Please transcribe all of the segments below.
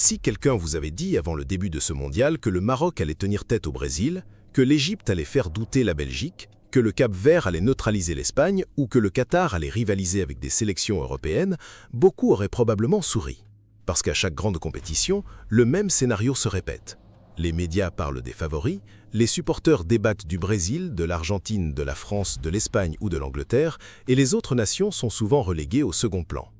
Si quelqu'un vous avait dit avant le début de ce mondial que le Maroc allait tenir tête au Brésil, que l'Égypte allait faire douter la Belgique, que le Cap-Vert allait neutraliser l'Espagne ou que le Qatar allait rivaliser avec des sélections européennes, beaucoup auraient probablement souri. Parce qu'à chaque grande compétition, le même scénario se répète. Les médias parlent des favoris, les supporters débattent du Brésil, de l'Argentine, de la France, de l'Espagne ou de l'Angleterre, et les autres nations sont souvent reléguées au second plan.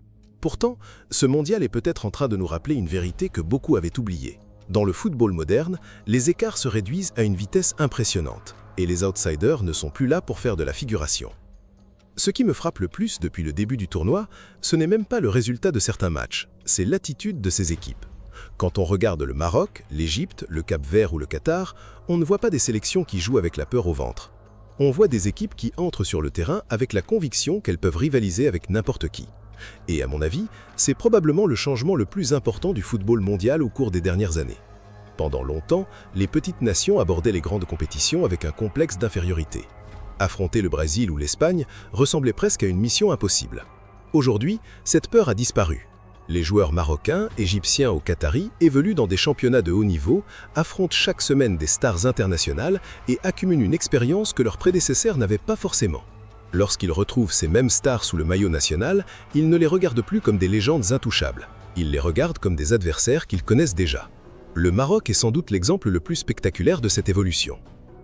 Pourtant, ce mondial est peut-être en train de nous rappeler une vérité que beaucoup avaient oubliée. Dans le football moderne, les écarts se réduisent à une vitesse impressionnante, et les outsiders ne sont plus là pour faire de la figuration. Ce qui me frappe le plus depuis le début du tournoi, ce n'est même pas le résultat de certains matchs, c'est l'attitude de ces équipes. Quand on regarde le Maroc, l'Égypte, le Cap-Vert ou le Qatar, on ne voit pas des sélections qui jouent avec la peur au ventre. On voit des équipes qui entrent sur le terrain avec la conviction qu'elles peuvent rivaliser avec n'importe qui. Et à mon avis, c'est probablement le changement le plus important du football mondial au cours des dernières années. Pendant longtemps, les petites nations abordaient les grandes compétitions avec un complexe d'infériorité. Affronter le Brésil ou l'Espagne ressemblait presque à une mission impossible. Aujourd'hui, cette peur a disparu. Les joueurs marocains, égyptiens ou qataris évoluent dans des championnats de haut niveau, affrontent chaque semaine des stars internationales et accumulent une expérience que leurs prédécesseurs n'avaient pas forcément. Lorsqu'ils retrouvent ces mêmes stars sous le maillot national, ils ne les regardent plus comme des légendes intouchables. Ils les regardent comme des adversaires qu'ils connaissent déjà. Le Maroc est sans doute l'exemple le plus spectaculaire de cette évolution.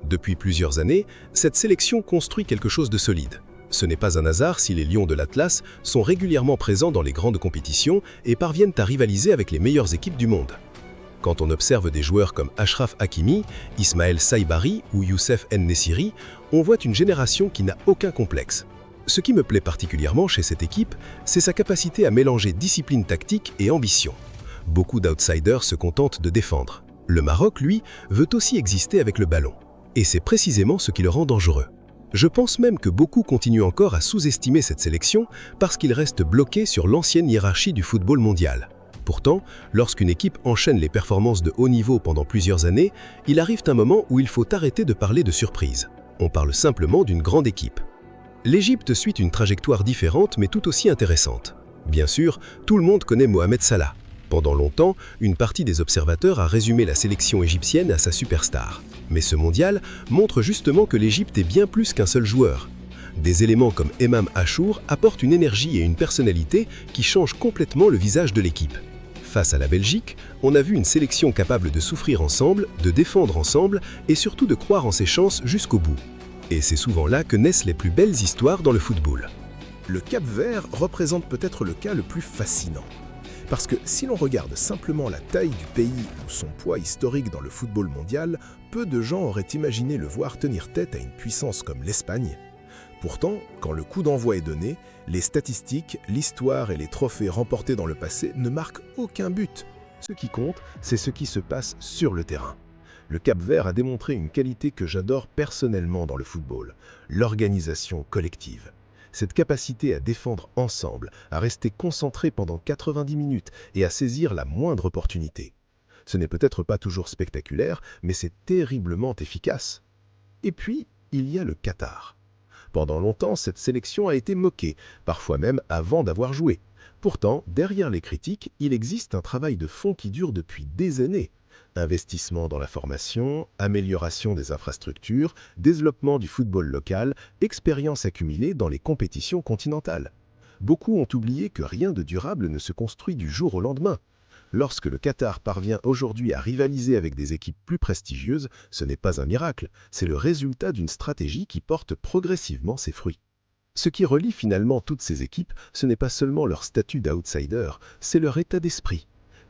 Depuis plusieurs années, cette sélection construit quelque chose de solide. Ce n'est pas un hasard si les Lions de l'Atlas sont régulièrement présents dans les grandes compétitions et parviennent à rivaliser avec les meilleures équipes du monde. Quand on observe des joueurs comme Achraf Hakimi, Ismaël Saibari ou Youssef En-Nesyri, on voit une génération qui n'a aucun complexe. Ce qui me plaît particulièrement chez cette équipe, c'est sa capacité à mélanger discipline tactique et ambition. Beaucoup d'outsiders se contentent de défendre. Le Maroc, lui, veut aussi exister avec le ballon. Et c'est précisément ce qui le rend dangereux. Je pense même que beaucoup continuent encore à sous-estimer cette sélection parce qu'ils restent bloqués sur l'ancienne hiérarchie du football mondial. Pourtant, lorsqu'une équipe enchaîne les performances de haut niveau pendant plusieurs années, il arrive un moment où il faut arrêter de parler de surprise. On parle simplement d'une grande équipe. L'Égypte suit une trajectoire différente mais tout aussi intéressante. Bien sûr, tout le monde connaît Mohamed Salah. Pendant longtemps, une partie des observateurs a résumé la sélection égyptienne à sa superstar. Mais ce mondial montre justement que l'Égypte est bien plus qu'un seul joueur. Des éléments comme Emam Achour apportent une énergie et une personnalité qui changent complètement le visage de l'équipe. Face à la Belgique, on a vu une sélection capable de souffrir ensemble, de défendre ensemble et surtout de croire en ses chances jusqu'au bout. Et c'est souvent là que naissent les plus belles histoires dans le football. Le Cap-Vert représente peut-être le cas le plus fascinant. Parce que si l'on regarde simplement la taille du pays ou son poids historique dans le football mondial, peu de gens auraient imaginé le voir tenir tête à une puissance comme l'Espagne. Pourtant, quand le coup d'envoi est donné, les statistiques, l'histoire et les trophées remportés dans le passé ne marquent aucun but. Ce qui compte, c'est ce qui se passe sur le terrain. Le Cap-Vert a démontré une qualité que j'adore personnellement dans le football, l'organisation collective. Cette capacité à défendre ensemble, à rester concentré pendant 90 minutes et à saisir la moindre opportunité. Ce n'est peut-être pas toujours spectaculaire, mais c'est terriblement efficace. Et puis, il y a le Qatar. Pendant longtemps, cette sélection a été moquée, parfois même avant d'avoir joué. Pourtant, derrière les critiques, il existe un travail de fond qui dure depuis des années. Investissement dans la formation, amélioration des infrastructures, développement du football local, expérience accumulée dans les compétitions continentales. Beaucoup ont oublié que rien de durable ne se construit du jour au lendemain. Lorsque le Qatar parvient aujourd'hui à rivaliser avec des équipes plus prestigieuses, ce n'est pas un miracle, c'est le résultat d'une stratégie qui porte progressivement ses fruits. Ce qui relie finalement toutes ces équipes, ce n'est pas seulement leur statut d'outsider, c'est leur état d'esprit.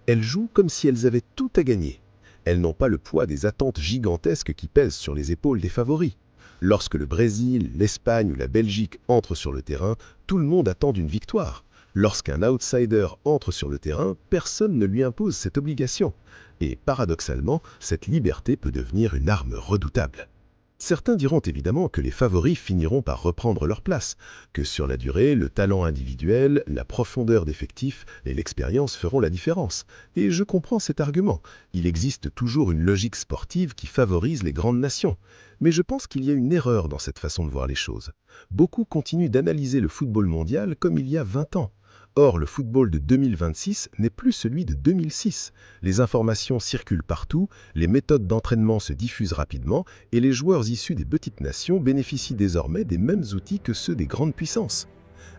Elles jouent comme si elles avaient tout à gagner. Elles n'ont pas le poids des attentes gigantesques qui pèsent sur les épaules des favoris. Lorsque le Brésil, l'Espagne ou la Belgique entrent sur le terrain, tout le monde attend une victoire. Lorsqu'un outsider entre sur le terrain, personne ne lui impose cette obligation. Et paradoxalement, cette liberté peut devenir une arme redoutable. Certains diront évidemment que les favoris finiront par reprendre leur place, que sur la durée, le talent individuel, la profondeur d'effectifs et l'expérience feront la différence. Et je comprends cet argument. Il existe toujours une logique sportive qui favorise les grandes nations. Mais je pense qu'il y a une erreur dans cette façon de voir les choses. Beaucoup continuent d'analyser le football mondial comme il y a 20 ans. Or, le football de 2026 n'est plus celui de 2006. Les informations circulent partout, les méthodes d'entraînement se diffusent rapidement et les joueurs issus des petites nations bénéficient désormais des mêmes outils que ceux des grandes puissances.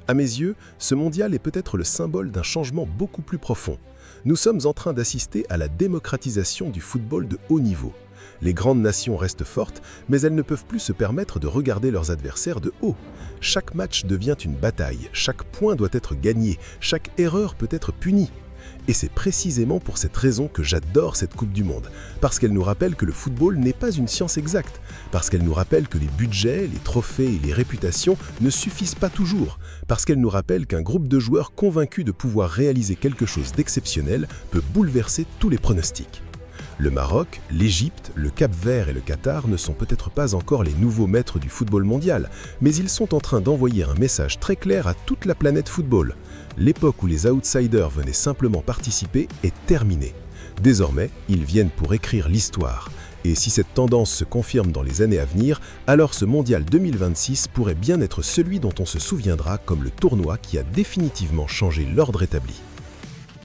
À mes yeux, ce mondial est peut-être le symbole d'un changement beaucoup plus profond. Nous sommes en train d'assister à la démocratisation du football de haut niveau. Les grandes nations restent fortes, mais elles ne peuvent plus se permettre de regarder leurs adversaires de haut. Chaque match devient une bataille, chaque point doit être gagné, chaque erreur peut être punie. Et c'est précisément pour cette raison que j'adore cette Coupe du Monde, parce qu'elle nous rappelle que le football n'est pas une science exacte, parce qu'elle nous rappelle que les budgets, les trophées et les réputations ne suffisent pas toujours, parce qu'elle nous rappelle qu'un groupe de joueurs convaincus de pouvoir réaliser quelque chose d'exceptionnel peut bouleverser tous les pronostics. Le Maroc, l'Égypte, le Cap-Vert et le Qatar ne sont peut-être pas encore les nouveaux maîtres du football mondial, mais ils sont en train d'envoyer un message très clair à toute la planète football. L'époque où les outsiders venaient simplement participer est terminée. Désormais, ils viennent pour écrire l'histoire. Et si cette tendance se confirme dans les années à venir, alors ce mondial 2026 pourrait bien être celui dont on se souviendra comme le tournoi qui a définitivement changé l'ordre établi.